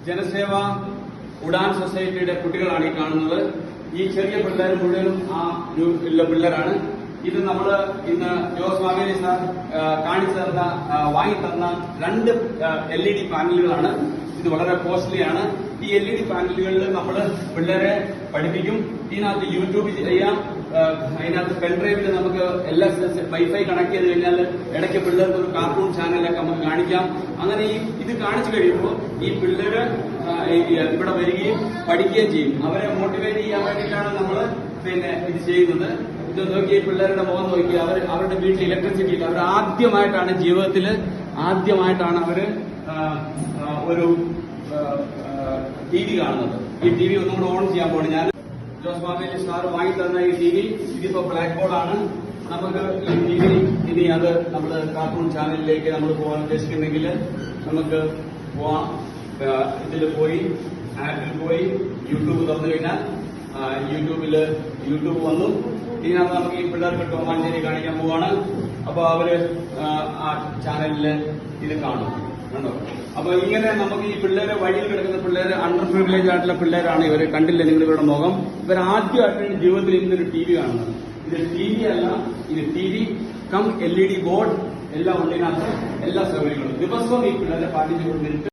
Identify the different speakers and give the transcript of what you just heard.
Speaker 1: ജനസേവ ഉഡാൻ സൊസൈറ്റിയുടെ കുട്ടികളാണ് ഈ കാണുന്നത്. ഈ ചെറിയ പിള്ളേർ മുഴുവനും ആ ഉള്ള പിള്ളേരാണ്. ഇത് നമ്മൾ ഇന്ന് ജോസ് മാവേലി സാർ കാണിച്ചു തന്ന വാങ്ങിത്തന്ന 2 LED പാനലുകളാണ്. ഇത് വളരെ കോസ്റ്റ്ലിയാണ്. ഈ LED പാനലുകളിൽ നമ്മൾ പിള്ളേരെ പഠിപ്പിക്കും. ഇതിനകത്ത് യൂട്യൂബ് ചെയ്യാം. അതിനകത്ത് പെൻഡ്രൈവിൽ നമുക്ക് എല്ലാ വൈഫൈ കണക്ട് ചെയ്ത് കഴിഞ്ഞാൽ ഇടയ്ക്ക് പിള്ളേർക്ക് ഒരു കാർട്ടൂൺ ചാനലൊക്കെ നമുക്ക് കാണിക്കാം. അങ്ങനെ ഇത് കാണിച്ചു കഴിയുമ്പോൾ ഈ പിള്ളേര് ഇവിടെ വരികയും പഠിക്കുകയും ചെയ്യും. അവരെ മോട്ടിവേറ്റ് ചെയ്യാൻ വേണ്ടിയിട്ടാണ് നമ്മൾ ഇത് ചെയ്യുന്നത്. ഇത് നോക്കി പിള്ളേരുടെ മുഖം നോക്കി അവരുടെ വീട്ടിൽ ഇലക്ട്രിസിറ്റി ഇല്ല. അവർ ആദ്യമായിട്ടാണ് ജീവിതത്തിൽ അവര് ഒരു TV കാണുന്നത്. ഈ TV ഒന്നും കൂടെ ഓൺ ചെയ്യാൻ പോകണം. ഞാൻ ജോസ് മാവേലി സാർ വാങ്ങി തന്ന ഈ TV ഇതിപ്പോ ബ്ലാക്ക് ബോർഡാണ്. നമുക്ക് ഈ TV ഇനി അത് നമ്മൾ കാർട്ടൂൺ ചാനലിലേക്ക് നമ്മൾ പോകാൻ ഉദ്ദേശിക്കുന്നെങ്കിൽ നമുക്ക് പോവാം. ഇതിൽ പോയി ആപ്പിൽ പോയി യൂട്യൂബ് തുറന്നു കഴിഞ്ഞാൽ യൂട്യൂബ് വന്നു. ഇതിനകത്ത് നമുക്ക് ഈ പിള്ളേർക്ക് ടോം ആൻഡ് ജെറി കാണിക്കാൻ പോവാണ്. അപ്പൊ അവര് ആ ചാനലില് ഇത് കാണും. കണ്ടോ? അപ്പൊ ഇങ്ങനെ നമുക്ക് ഈ പിള്ളേരെ വഴിയിൽ കിടക്കുന്ന പിള്ളേര് അണ്ടർ പ്രിവിലേജ് ആയിട്ടുള്ള പിള്ളേരാണ്. ഇവര് കണ്ടില്ല നിങ്ങൾ ഇവരുടെ മുഖം. ഇവർ ആദ്യമായിട്ടാണ് ജീവിതത്തിൽ ഇന്നൊരു TV കാണുന്നത്. ഇത് TV അല്ല, ഇത് TV കം LED ബോർഡ് എല്ലാം ഉണ്ട്. ഇതിനകത്ത് എല്ലാ സൗകര്യങ്ങളും ദിവസവും ഈ പിള്ളേരെ 15 മിനിറ്റ്